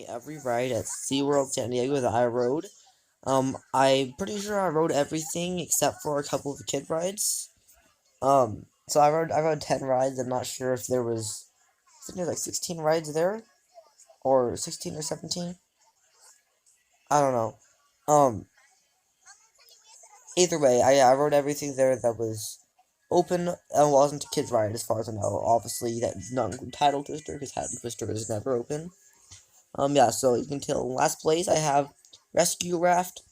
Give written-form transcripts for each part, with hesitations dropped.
Every ride at SeaWorld San Diego that I rode. I'm pretty sure I rode everything except for a couple of kid rides. So I rode 10 rides. I'm not sure if there was, I think there's like 16 rides there, or 16 or 17. I don't know. Um, Either way, I rode everything there that was open and wasn't a kid's ride as far as I know. Obviously, that does not include Title Twister because Title Twister is never open. Yeah, so you can tell in last place I have Rescue Raft.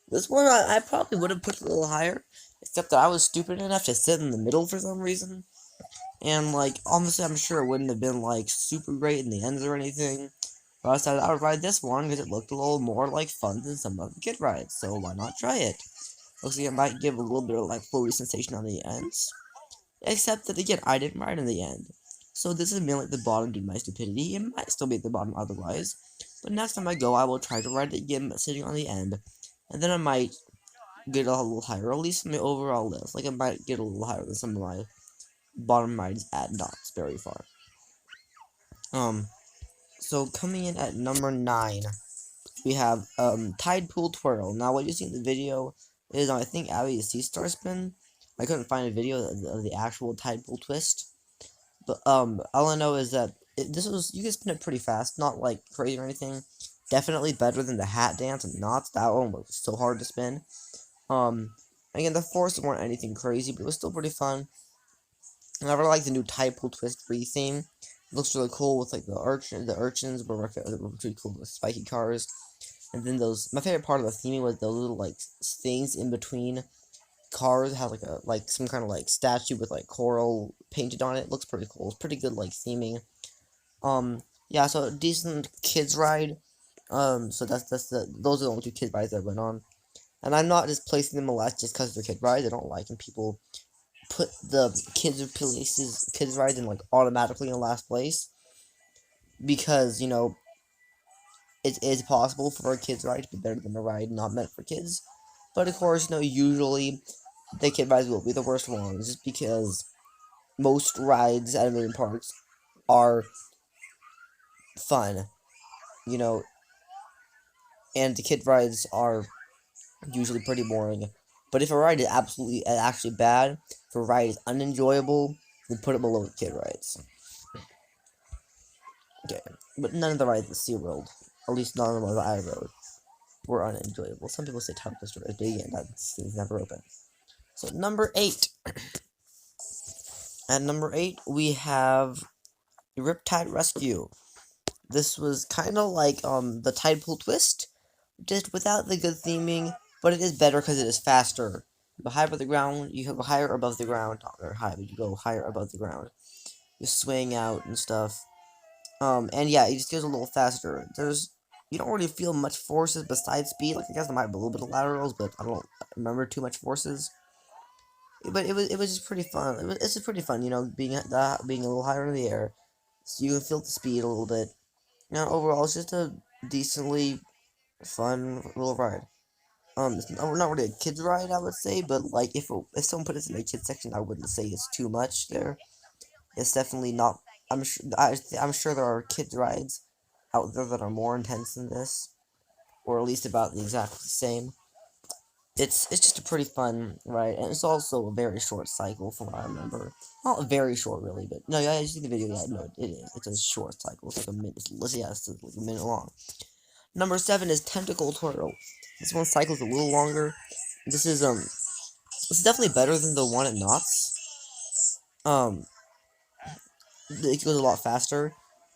This one I probably would have put a little higher, except that I was stupid enough to sit in the middle for some reason. And, like, honestly, I'm sure it wouldn't have been, like, super great in the ends or anything. But I decided I would ride this one because it looked a little more, like, fun than some of the kid rides, so why not try it? Looks like it might give a little bit of, like, floaty sensation on the ends. Except that, again, I didn't ride in the end. So this is mainly at the bottom due to my stupidity. It might still be at the bottom otherwise. But next time I go, I will try to ride it again, sitting on the end. And then I might get a little higher, or at least my overall list. Like, I might get a little higher than some of my bottom rides at not very far. So coming in at number 9, we have, Tide Pool Twirl. Now, what you see in the video is, I think, Abby's Sea Star Spin. I couldn't find a video of the actual Tide Pool Twist. But, all I know is that you can spin it pretty fast, not, like, crazy or anything. Definitely better than the hat dance and knots. That one was so hard to spin. Again, the forces weren't anything crazy, but it was still pretty fun. And I really like the new Tide Pool Twist theme. It looks really cool with, like, the urchins were pretty cool with spiky cars. And then my favorite part of the theming was those little, like, things in between cars. It has, like, some kind of, like, statue with, like, coral painted on it. It looks pretty cool. It's pretty good, like, theming. Yeah, so a decent kids ride. So those are the only two kid rides that went on. And I'm not just placing them last just because they're kid rides. I don't like when people put the kids rides in, like, automatically in last place. Because, it is possible for a kid's ride to be better than a ride not meant for kids. But of course, usually the kid rides will be the worst ones, just because most rides at amusement parks are fun, you know, and the kid rides are usually pretty boring. But if a ride is actually bad, if a ride is unenjoyable, then put it below the kid rides. Okay, but none of the rides at SeaWorld, at least none of the ones that I rode, were unenjoyable. Some people say Tongue Twister is big, and that's never open. So number 8. At number 8, we have Riptide Rescue. This was kind of like the Tide Pool Twist, just without the good theming, but it is better because it is faster. You go higher above the ground, you go higher above the ground, or high, but you go higher above the ground. You swing out and stuff. And yeah, it just goes a little faster. You don't really feel much forces besides speed. Like, I guess there might be a little bit of laterals, but I don't remember too much forces. But it was just pretty fun. It's just pretty fun, being a little higher in the air, so you can feel the speed a little bit. Overall, it's just a decently fun little ride. It's not really a kids ride, I would say, but like if someone put it in the kids section, I wouldn't say it's too much there. It's definitely not. I'm sure there are kids rides out there that are more intense than this, or at least about the exact same. It's just a pretty fun ride, and it's also a very short cycle from what I remember. Not very short, really, but no, yeah, I see the video. Yeah, no, it is. It's a short cycle. It's like a minute. It's like a minute long. Number 7 is Tentacle Twirl. This one cycles a little longer. This is it's definitely better than the one at Knott's. It goes a lot faster.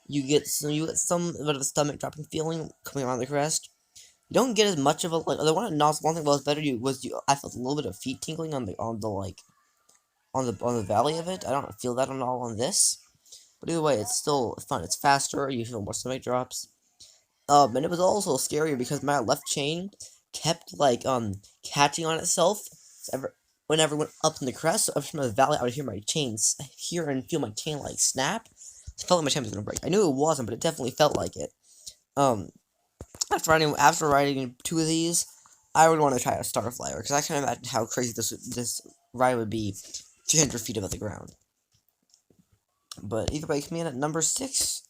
You get some bit of a stomach dropping feeling coming around the crest. You don't get as much of a, like, the one at Knott's. One thing that was better I felt a little bit of feet tingling on the valley of it. I don't feel that at all on this. But either way, it's still fun. It's faster. You feel more stomach drops. And it was also scarier because my left chain kept, like, catching on itself. So whenever I went up in the crest, up from the valley, I would hear and feel my chain, like, snap. It felt like my chain was gonna break. I knew it wasn't, but it definitely felt like it. After riding 2 of these, I would want to try a Star Flyer, because I can imagine how crazy this ride would be 300 feet above the ground. But either way, coming in at number 6,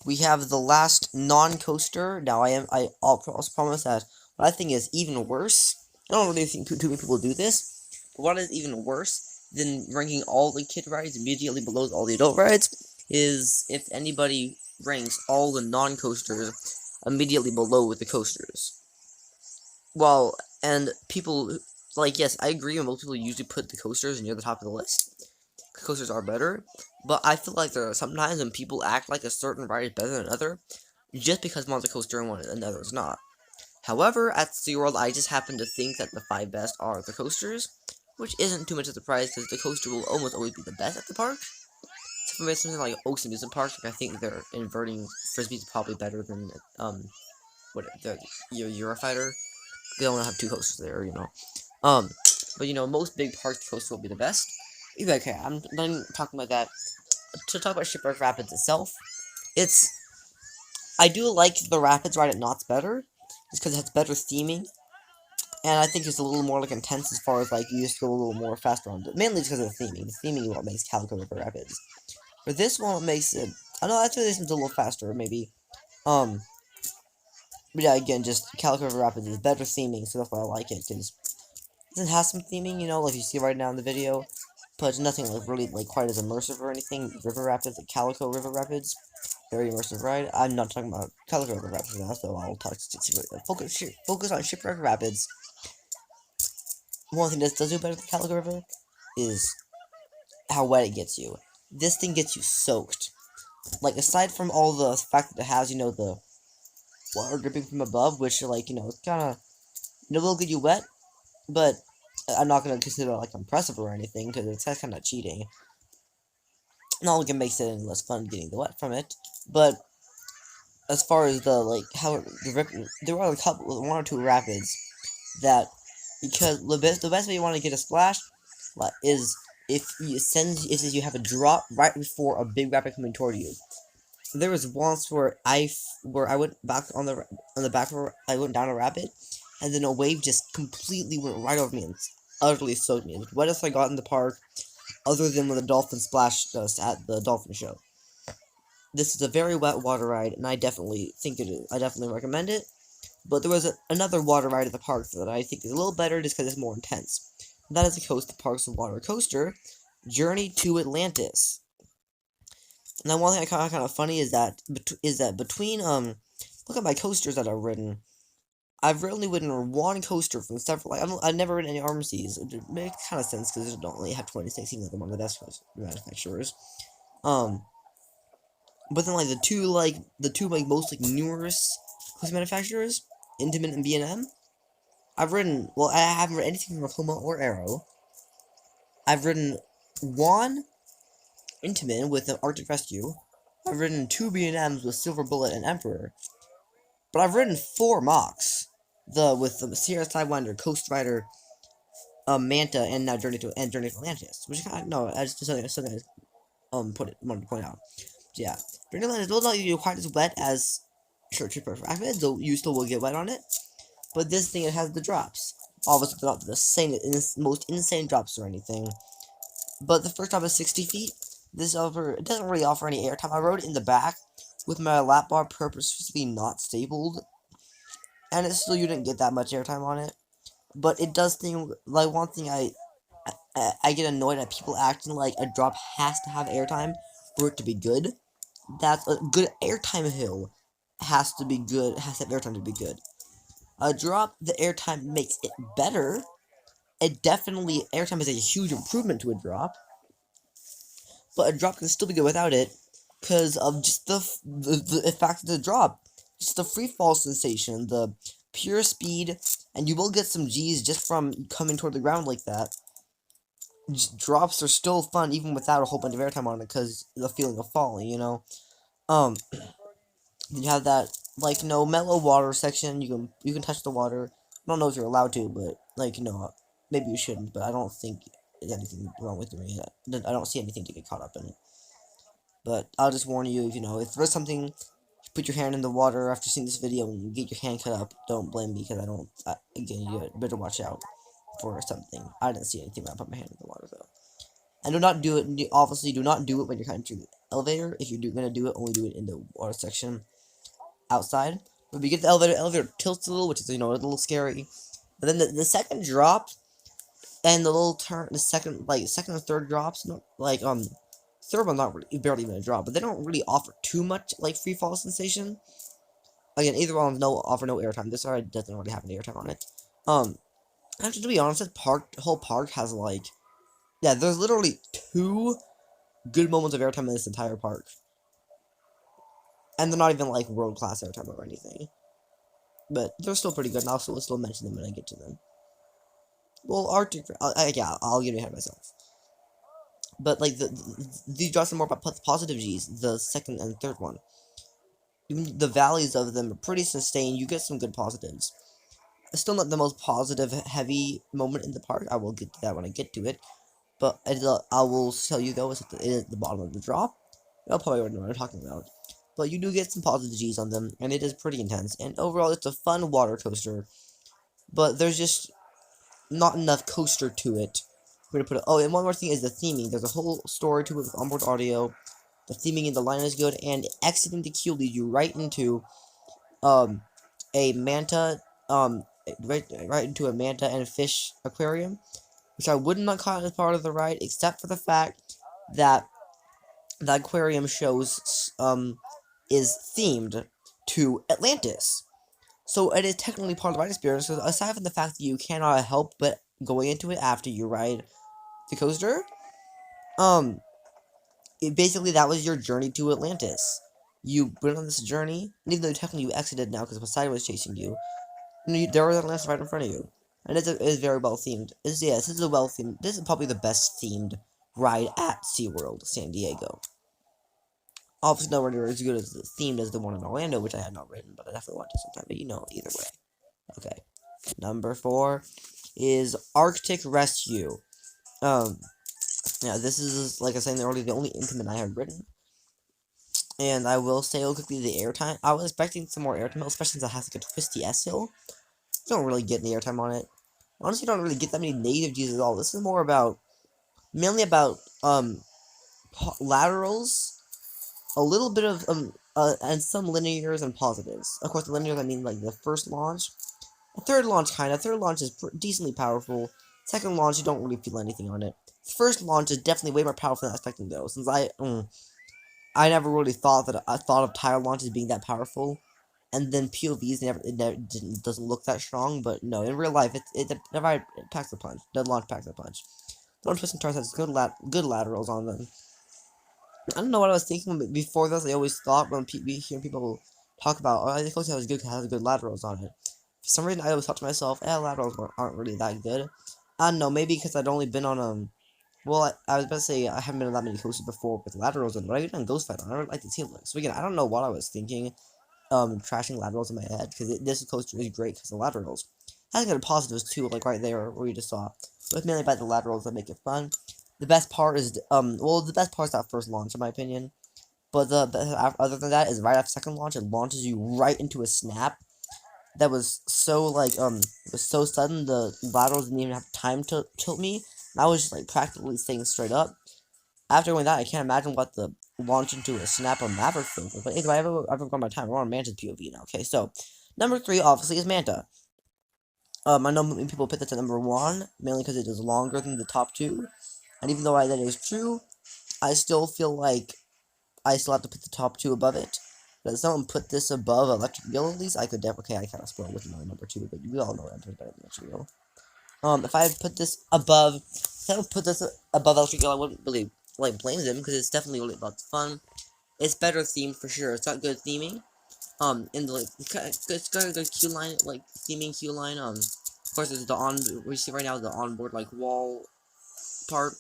we have the last non-coaster. Now I'll also promise that what I think is even worse. I don't really think too many people do this, but what is even worse than ranking all the kid rides immediately below all the adult rides is if anybody ranks all the non-coasters immediately below the coasters. Well, and people like, yes, I agree. And most people usually put the coasters near the top of the list. Coasters are better, but I feel like there are sometimes when people act like a certain ride is better than another, just because one's a coaster and one another is not. However, at SeaWorld, I just happen to think that the 5 best are the coasters, which isn't too much of a surprise because the coaster will almost always be the best at the park. Except for maybe something like Oaks Amusement Park, like I think their inverting frisbees probably better than what the Eurofighter. They only have 2 coasters there, you know. But you know, most big parks, the coaster will be the best. Either okay, I'm done talking about that. To talk about Shipwreck Rapids itself, it's I do like the Rapids ride at Knott's better, just because it has better theming, and I think it's a little more like intense as far as like you just go a little more faster on it. Mainly just because of the theming. The theming is what makes Calico River Rapids. For this one, what makes it I know actually this one's a little faster, maybe. Um, but yeah, again, just Calico River Rapids is better theming, so that's why I like it because it has some theming, you know, like you see right now in the video, but it's nothing like really like quite as immersive or anything. River Rapids, like Calico River Rapids, very immersive ride. I'm not talking about Calico River Rapids now, so I'll talk focus on Shipwreck Rapids. One thing that does do better than Calico River is how wet it gets you. This thing gets you soaked. Like aside from all the fact that it has, you know, the water dripping from above, which like you know, it's kind of it will get you wet, but I'm not gonna consider it like impressive or anything because it's kind of cheating. Not only makes it less fun getting the wet from it, but as far as the like how there are a couple, 1 or 2 rapids that because the best way you want to get a splash is if you have a drop right before a big rapid coming toward you. There was once where I went back on the back of I went down a rapid, and then a wave just completely went right over me and utterly soaked me. It was the wettest I got in the park, other than when the dolphin splashed us at the dolphin show. This is a very wet water ride, and I definitely think it is. I definitely recommend it. But there was another water ride at the park that I think is a little better just because it's more intense. And that is the Coast Parks and Water Coaster, Journey to Atlantis. Now, one thing I kind of funny is that between look at my coasters that I've ridden. I've only ridden 1 coaster from several. Like, I've never ridden any RMCs. It makes kind of sense because they don't really have 26, even though they're one of the best manufacturers. But then like the two most like numerous coaster manufacturers, Intamin and B&M. I've ridden. Well, I haven't ridden anything from Rokoma or Arrow. I've ridden 1 Intamin with an Arctic Rescue. I've ridden 2 B&Ms with Silver Bullet and Emperor. But I've ridden 4 Mocs. With the Sierra Sidewinder, Coast Rider, Manta, and now Journey to Atlantis. Which kind of, no, I just something wanted to point out. So, yeah, Journey to Atlantis will not be quite as wet as Shipwreck Rapids, though you still will get wet on it. But this thing, it has the drops. Obviously, they're not the most insane drops or anything. But the first drop is 60 feet. It doesn't really offer any airtime. I rode it in the back with my lap bar purposely not stabled, and you didn't get that much airtime on it. But it does thing like one thing I get annoyed at people acting like a drop has to have airtime for it to be good. That's a good airtime hill has to be good. Has to have airtime to be good. A drop, the airtime makes it better. It definitely airtime is a huge improvement to a drop, but a drop can still be good without it because of just the fact of the drop, just the free fall sensation, the pure speed, and you will get some G's just from coming toward the ground like that. Just drops are still fun even without a whole bunch of airtime on it because the feeling of falling, you know. Then you have that like no mellow water section. You can touch the water. I don't know if you're allowed to, but like maybe you shouldn't. But I don't think there's anything wrong with doing that. I don't see anything to get caught up in. But I'll just warn you, if there's something, you put your hand in the water after seeing this video and you get your hand cut up, don't blame me because again, you better watch out for something. I didn't see anything when I put my hand in the water though. And do not do it. Obviously, do not do it when you're elevator. If you're gonna do it, only do it in the water section outside. But if you get the elevator tilts a little, which is a little scary. But then the second drop and the little turn, the second and third drops, third one's not really, barely even a drop, but they don't really offer too much free fall sensation. Again, either one offer no airtime. This ride doesn't really have any airtime on it. Actually, to be honest, the whole park has there's literally 2 good moments of airtime in this entire park. And they're not even world class airtime or anything. But they're still pretty good, and I'll still mention them when I get to them. Well, Arctic, I'll get ahead of myself. But these drops are more about positive G's, the second and third one. Even the valleys of them are pretty sustained. You get some good positives. It's still not the most positive heavy moment in the park. I will get to that when I get to it. But I will tell you though, it is at the bottom of the drop. You'll probably already know what I'm talking about. But you do get some positive G's on them, and it is pretty intense. And overall, it's a fun water coaster. But there's just not enough coaster to it. We're gonna put it. Oh, and one more thing is the theming. There's a whole story to it with onboard audio. The theming in the line is good, and exiting the queue leads you right into a manta right into a manta and fish aquarium, which I would not call as part of the ride, except for the fact that the aquarium shows is themed to Atlantis. So it is technically part of the ride experience, so aside from the fact that you cannot help but going into it after you ride the coaster, basically that was your journey to Atlantis. You went on this journey, and even though technically you exited now because Poseidon was chasing you, there was Atlantis right in front of you. And it is very well themed. This is a well themed. This is probably the best themed ride at SeaWorld San Diego. Obviously, nowhere near as good as themed as the one in Orlando, which I had not ridden, but I definitely want to sometime. But either way. Okay. Number 4 is Arctic Rescue. Yeah, this is, like I was saying earlier, the only intimate I have ridden. And I will say real quickly the airtime. I was expecting some more airtime, especially since it has a twisty S hill. You don't really get any airtime on it. Honestly, you don't really get that many negative G's at all. This is more mainly about laterals, a little bit of and some linears and positives. Of course, the linears I mean the first launch, the third launch kind of. Third launch is decently powerful. Second launch you don't really feel anything on it. The first launch is definitely way more powerful than I was expecting though, since I never really thought of tire launches being that powerful. And then POVs doesn't look that strong, but no, in real life it packs a punch. The launch packs a punch. The twist and turns has good laterals on them. I don't know what I was thinking before this. I always thought when we hear people talk about, oh, the coaster has good laterals on it. For some reason, I always thought to myself, laterals aren't really that good. I don't know, maybe because I'd only been on well, I was about to say I haven't been on that many coasters before with laterals on, but I've been on Ghost Fight on. I don't like the tail look. So again, I don't know what I was thinking. Trashing laterals in my head, because this coaster is great because of laterals. Has good positives too, like right there where you just saw. But it's mainly about the laterals that make it fun. The best part is the best part is that first launch in my opinion. But other than that is right after second launch, it launches you right into a snap. That was so was so sudden. The laterals didn't even have time to tilt me. And I was just practically staying straight up. After doing that, I can't imagine what the launch into a snap on Maverick feels like. But if I've ever gone my time, we're on Manta's POV now. Okay, so number 3 obviously is Manta. I know many people put that to number 1, mainly because it is longer than the top 2. And even though that is true, I still feel like I still have to put the top 2 above it. But if someone put this above Electric Eel, at least I could definitely. Okay, I kind of spoiled with my number 2, but we all know I'm better than Electric Eel. If I put this above, Electric Eel, I wouldn't really blame them, because it's definitely really about the fun. It's better themed for sure. It's got good theming. In the it's got a good queue line, theming queue line. Of course, there's we see right now the onboard wall part.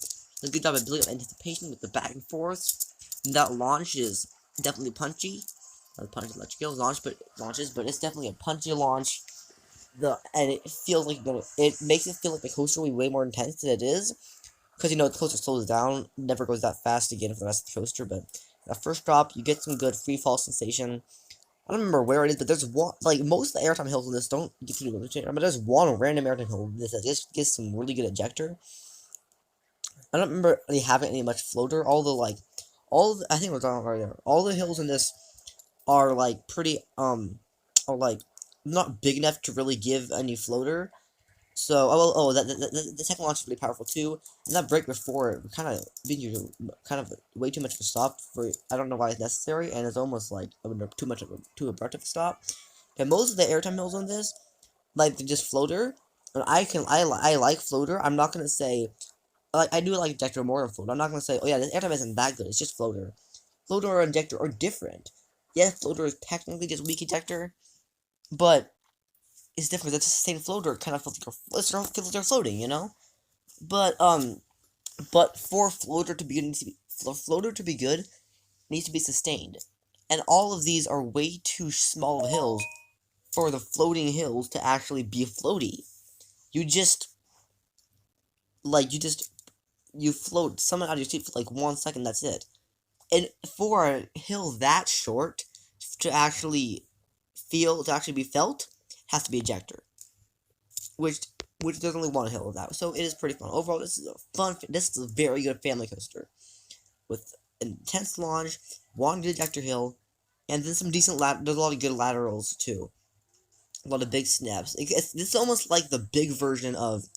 A good job of building up anticipation with the back and forth. And that launch is definitely punchy. Punchy Electric Eel launches, but it's definitely a punchy launch. And it feels it makes it feel like the coaster will be way more intense than it is. Because, the coaster slows down, never goes that fast again for the rest of the coaster, but that first drop, you get some good free fall sensation. I don't remember where it is, but there's one, most of the airtime hills in this don't give you limited, but there's one random airtime hill in this that just gives some really good ejector. I don't remember really having any much floater, although, I think we're talking right there. All the hills in this are like pretty are like not big enough to really give any floater. So the second launch is really powerful too. And that break before kind of being kind of way too much of a stop for I don't know why it's necessary, and it's almost like too abrupt of a stop. And most of the airtime hills on this, like they're just floater. And I like floater. I'm not gonna say like I do like ejector more than floater. I'm not gonna say, oh yeah, this airtime isn't that good. It's just floater. Floater or ejector are different. Yes, floater is technically just weak ejector, but it's different. That's the same floater. It kind of feels like you're floating, you know. But for floater to be good, for floater to be good, it needs to be sustained, and all of these are way too small of hills for the floating hills to actually be floaty. You just you float someone out of your seat for like 1 second. That's it. And for a hill that short to actually be felt, has to be ejector, which there's only one hill of that. So it is pretty fun. Overall, this is a very good family coaster with intense launch, one good ejector hill, and then some decent there's a lot of good laterals too. A lot of big snaps. This is almost like the big version of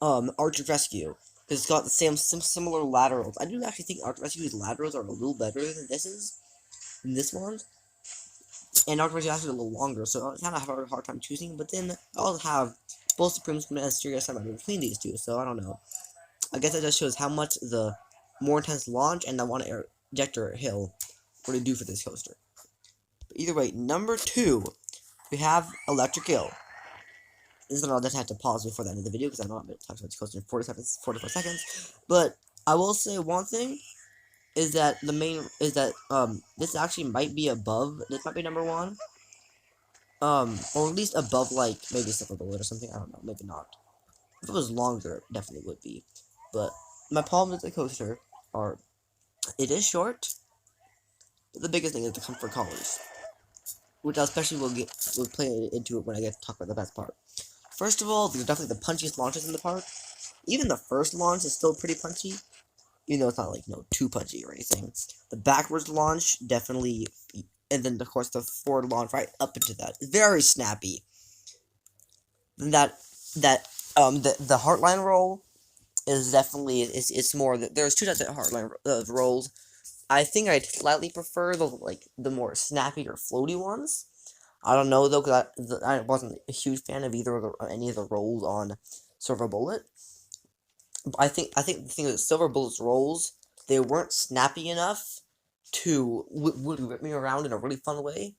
Arctic Rescue. It's got the similar laterals. I do actually think Arctic Rescue's laterals are a little better than this one. And Arctic Rescue is actually a little longer, so I kind of have a hard time choosing. But then I'll have both Supremes and Serious Time between these two, so I don't know. I guess that just shows how much the more intense launch and the one air ejector hill really do for this coaster. But either way, number 2, we have Electric Eel. This is I'll just have to pause before the end of the video because I'm not going to talk about this coaster in 44 seconds. But I will say one thing is that this actually might be above. This might be number 1. Or at least above like maybe Silver Bullet or something. I don't know. Maybe not. If it was longer, it definitely would be. But my problems with the coaster are it is short. But the biggest thing is the comfort colors, which I especially will play into it when I get to talk about the best part. First of all, there's definitely the punchiest launches in the park. Even the first launch is still pretty punchy, even though it's not like too punchy or anything. The backwards launch definitely, and then of course the forward launch right up into that, very snappy. Then the Heartline roll is definitely it's more. There's 2 types of Heartline rolls. I think I slightly prefer the more snappy or floaty ones. I don't know though, because I wasn't a huge fan of any of the rolls on Silver Bullet. But I think the thing is Silver Bullet's rolls, they weren't snappy enough to whip me around in a really fun way.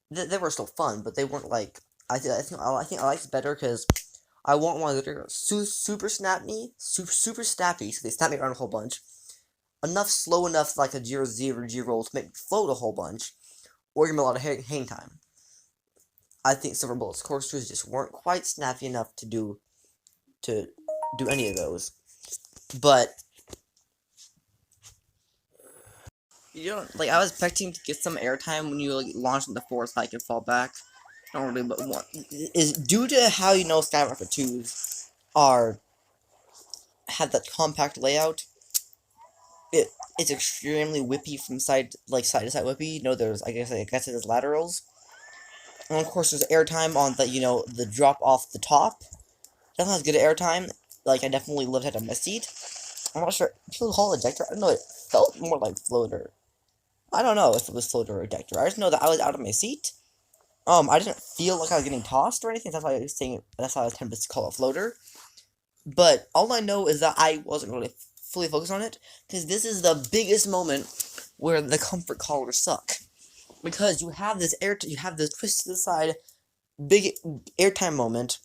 They were still fun, but they weren't like I think I like it better because I want one that are super snappy, super snappy, so they snap me around a whole bunch. Slow enough like a 0 G roll to make me float a whole bunch, or give me a lot of hang time. I think Silver Bullet's coasters just weren't quite snappy enough to do any of those. But I was expecting to get some airtime when you launch in the forest, so I could fall back. I don't really, but what is due to how Skywalker 2s have that compact layout. It's extremely whippy from side to side whippy. There's I guess it is laterals. And of course, there's airtime on the drop off the top. Definitely has good airtime. I definitely lived out of my seat. I'm not sure. Still call it ejector? I don't know. It felt more like floater. I don't know if it was floater or ejector. I just know that I was out of my seat. I didn't feel like I was getting tossed or anything. That's why I was saying. That's why I was tempted to call it floater. But all I know is that I wasn't really fully focused on it because this is the biggest moment where the comfort collars suck. Because you have this twist to the side, big airtime moment,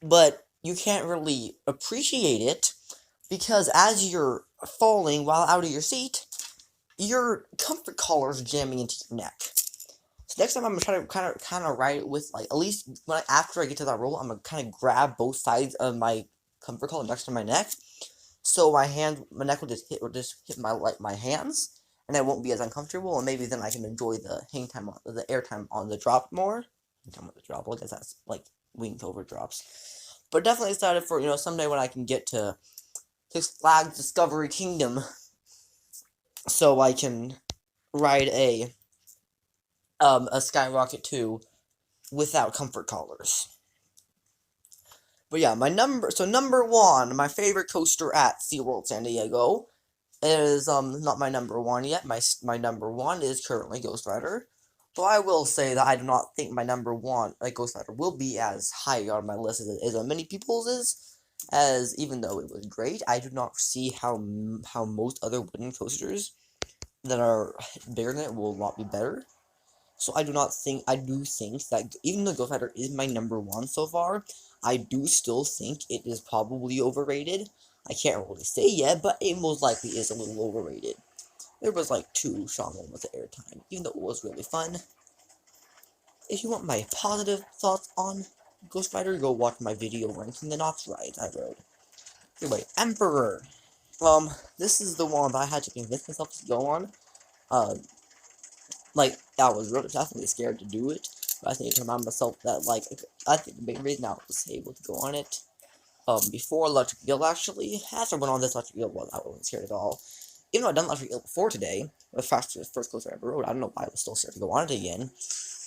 but you can't really appreciate it because as you're falling while out of your seat, your comfort collar is jamming into your neck. So next time I'm gonna try to kind of ride it with at least after I get to that roll, I'm gonna kind of grab both sides of my comfort collar next to my neck, so my neck will just hit my hands. And I won't be as uncomfortable, and maybe then I can enjoy the the airtime on the drop more. On the drop, I guess that's winged over drops. But definitely excited for someday when I can get to Six Flags Discovery Kingdom. so I can ride a Skyrocket 2 without comfort collars. But yeah, number one, my favorite coaster at SeaWorld San Diego is not my number one yet. My number one is currently Ghost Rider. Though I will say that I do not think my number one, like Ghost Rider, will be as high on my list as many people's is. As even though it was great, I do not see how most other wooden coasters that are bigger than it will not be better. So I do think that even though Ghost Rider is my number one so far, I do still think it is probably overrated. I can't really say yet, but it most likely is a little overrated. There was like 2 strong moments of airtime, even though it was really fun. If you want my positive thoughts on Ghost Rider, go watch my video ranking the Knox rides I rode. Anyway, Emperor. This is the one that I had to convince myself to go on. Like, I was really definitely scared to do it, but I need to remind myself that, like, I think the main reason I was able to go on it, before Electric Eel, actually, after I went on this Electric Eel, I wasn't scared at all. Even though I'd done Electric Eel before today, the first coaster I ever rode, I don't know why I was still scared to go on it again,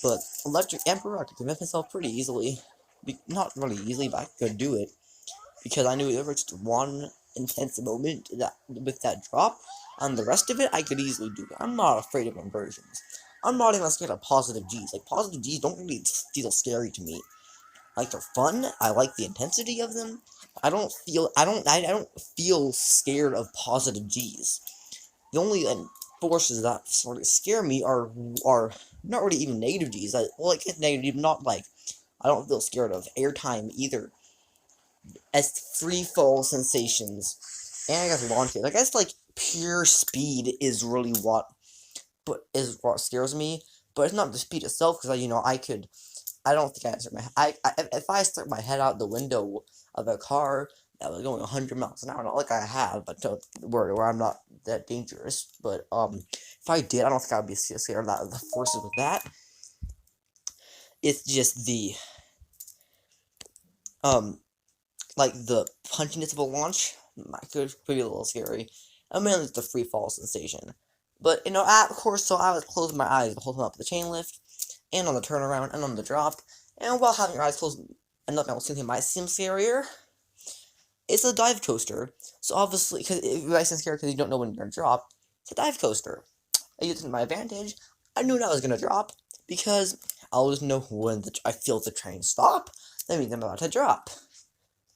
but Electric Emperor, I could convince myself pretty easily, not really easily, but I could do it, because I knew there was just one intense moment with that drop, and the rest of it I could easily do. I'm not afraid of inversions. I'm not even scared of positive G's. Like, positive G's don't really feel scary to me. Like, they're fun. I like the intensity of them. I don't feel scared of positive G's. The only forces that sort of scare me are not really even negative G's. Like negative, not like I don't feel scared of airtime either. As free fall sensations, and I guess launches. I guess like pure speed is really what scares me. But it's not the speed itself, because I don't think if I stuck my head out the window of a car that was going 100 miles an hour, not like I have, but to where I'm not that dangerous. But if I did, I don't think I'd be scared of that. The forces of that. It's just the like the punchiness of a launch could be a little scary. I mean, it's the free fall sensation. But, of course, so I was closing my eyes the whole time up the chain lift, and on the turnaround, and on the drop, and while having your eyes closed and nothing else might seem scarier, it's a dive coaster. So obviously, because it might seem scary because you don't know when you're going to drop, it's a dive coaster. I used it to my advantage. I knew when I was going to drop, because I always know when I feel the train stop, that means I'm about to drop.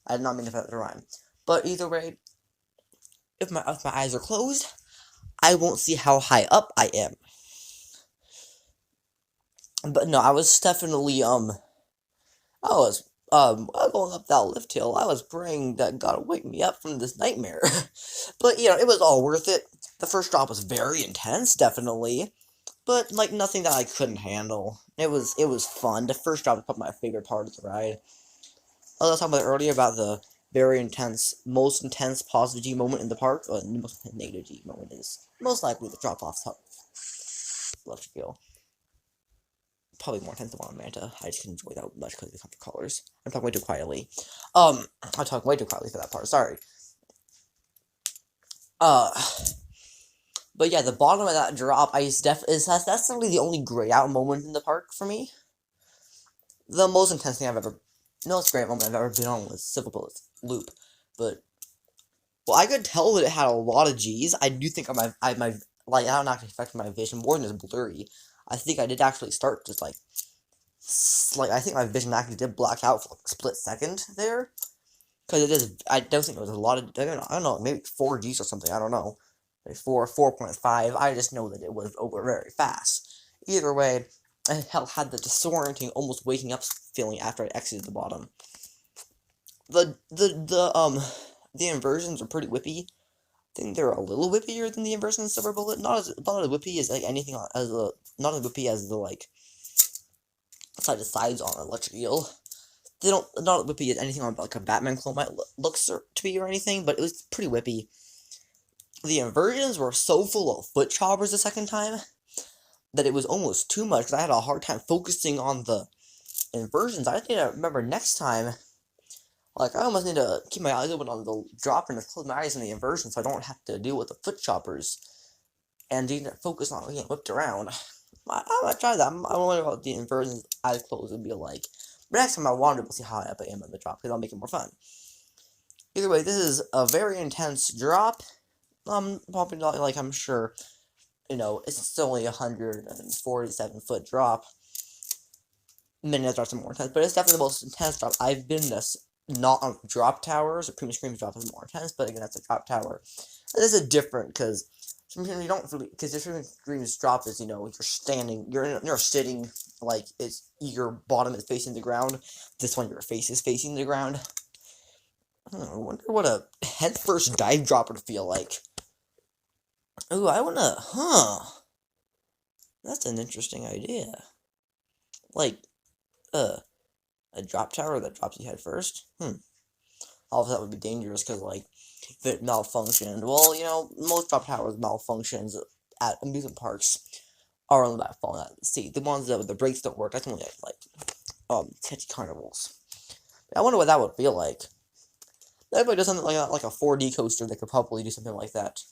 I did not mean to put that to rhyme. But either way, if my eyes are closed, I won't see how high up I am. But no, I was definitely, going up that lift hill. I was praying that God would wake me up from this nightmare. But, it was all worth it. The first drop was very intense, definitely. But, like, nothing that I couldn't handle. It was fun. The first drop was probably my favorite part of the ride. I was talking about earlier about the very most intense positive G moment in the park, or the most negative G moment is most likely the drop-off Electric Eel. Probably more intense than one Manta. I just couldn't enjoy that much because of the comfort colors. I'm talking way too quietly. I'm talking way too quietly for that part, sorry. But yeah, the bottom of that drop, that's definitely the only gray out moment in the park for me. The most intense thing great moment I've ever been on was Silver Bullet's loop, but I could tell that it had a lot of G's. I do think I don't actually affect my vision more than it's blurry. I think I did actually start just I think my vision actually did black out for like a split second there, because I don't think it was a lot of, I don't know, maybe 4 G's or something. I don't know, maybe 4.5. I just know that it was over very fast. Either way, I had the disorienting, almost waking up feeling after I exited the bottom. The inversions are pretty whippy. I think they're a little whippier than the inversions in Silver Bullet. Not as whippy as not as whippy as the side to sides on Electric Eel. They not as whippy as anything on like a Batman clone might look to be or anything, but it was pretty whippy. The inversions were so full of foot choppers the second time that it was almost too much, because I had a hard time focusing on the inversions. I need to remember next time, I almost need to keep my eyes open on the drop and close my eyes on the inversion so I don't have to deal with the foot choppers. and you can focus on getting whipped around. I might try that. I wonder what the inversions eyes closed would be like. But next time I wanted to see how up I am on the drop, because I'll make it more fun. Either way, this is a very intense drop. Probably not like I'm sure, it's still only 147-foot drop. Many other drops are more intense, but it's definitely the most intense drop I've been in this. Not on drop towers, or Premium Scream's drop is more intense, but again, that's a drop tower. This is different, because sometimes you don't really, because your Premium Scream's drop is, you're standing, you're sitting, like, your bottom is facing the ground. This one, your face is facing the ground. I wonder what a headfirst dive drop would feel like. Ooh, that's an interesting idea. Like, a drop tower that drops you head first? All of that would be dangerous, because, like, if it malfunctioned, well, most drop towers malfunctions at amusement parks are only by falling out of the sea. The ones that the brakes don't work, that's only at, like, catchy carnivals. I wonder what that would feel like. Everybody does something like a 4D coaster that could probably do something like that.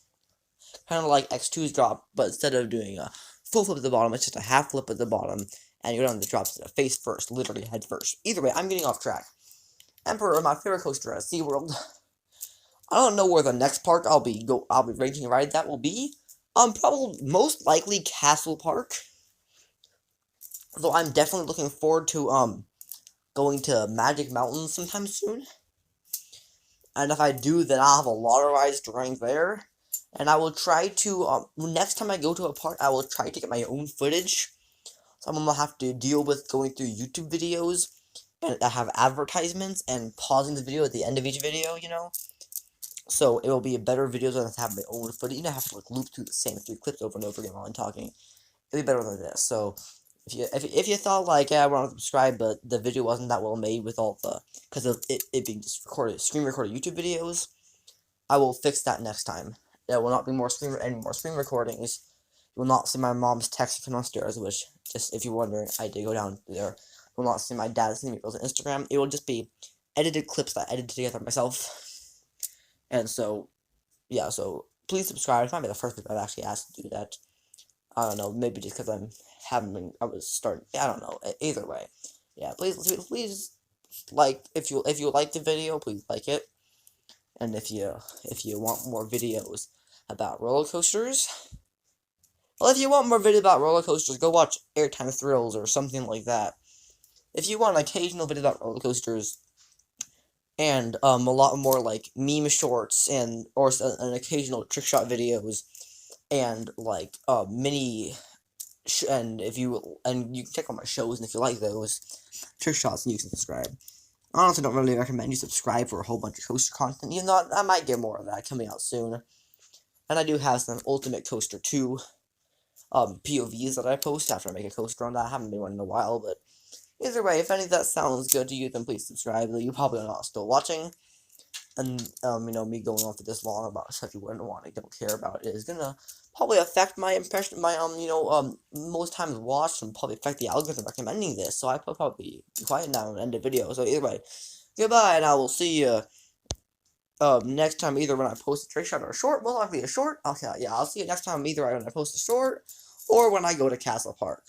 Kind of like X2's drop, but instead of doing a full flip at the bottom, it's just a half flip at the bottom, and you go down the drops face first, literally head first. Either way, I'm getting off track. Emperor, my favorite coaster at SeaWorld. I don't know where the next park I'll be raging ride that will be. Probably most likely Castle Park. Though I'm definitely looking forward to going to Magic Mountain sometime soon. And if I do, then I'll have a lot of rides during there. And I will try to, next time I go to a park, I will try to get my own footage. So I'm gonna have to deal with going through YouTube videos and have advertisements and pausing the video at the end of each video, So it will be a better video than to have my own footage. You don't have to like loop through the same 3 clips over and over again while I'm talking. It'll be better than this. So if you thought like, yeah, I want to subscribe, but the video wasn't that well made with all the, because of it being just screen recorded YouTube videos, I will fix that next time. There will not be any more screen recordings. You will not see my mom's text come downstairs, which, just if you're wondering, I did go down there. You will not see my dad's emails on Instagram. It will just be edited clips that I edited together myself. And so, yeah, so please subscribe. It might be the first time I've actually asked to do that. I don't know, maybe just because I don't know. Either way, yeah, please, like, if you like the video, please like it. And if you want more videos about roller coasters, well, if you want more videos about roller coasters, go watch Airtime Thrills or something like that. If you want an occasional video about roller coasters, and a lot more like meme shorts or an occasional trick shot videos, and like and you can check out my shows, and if you like those trick shots, you can subscribe. I honestly don't really recommend you subscribe for a whole bunch of coaster content, even though I might get more of that coming out soon. And I do have some Ultimate Coaster 2 POVs that I post after I make a coaster on that. I haven't made one in a while, but either way, if any of that sounds good to you, then please subscribe. You probably are not still watching. And, me going on for this long about stuff you wouldn't want to don't care about is gonna probably affect my impression, my, most times watched, and probably affect the algorithm recommending this, so I probably be quiet now and end the video. So either way, goodbye, and I will see you, next time, either when I post a trick shot or a short. Will it be a short? Okay, yeah, I'll see you next time, either when I post a short, or when I go to Castle Park.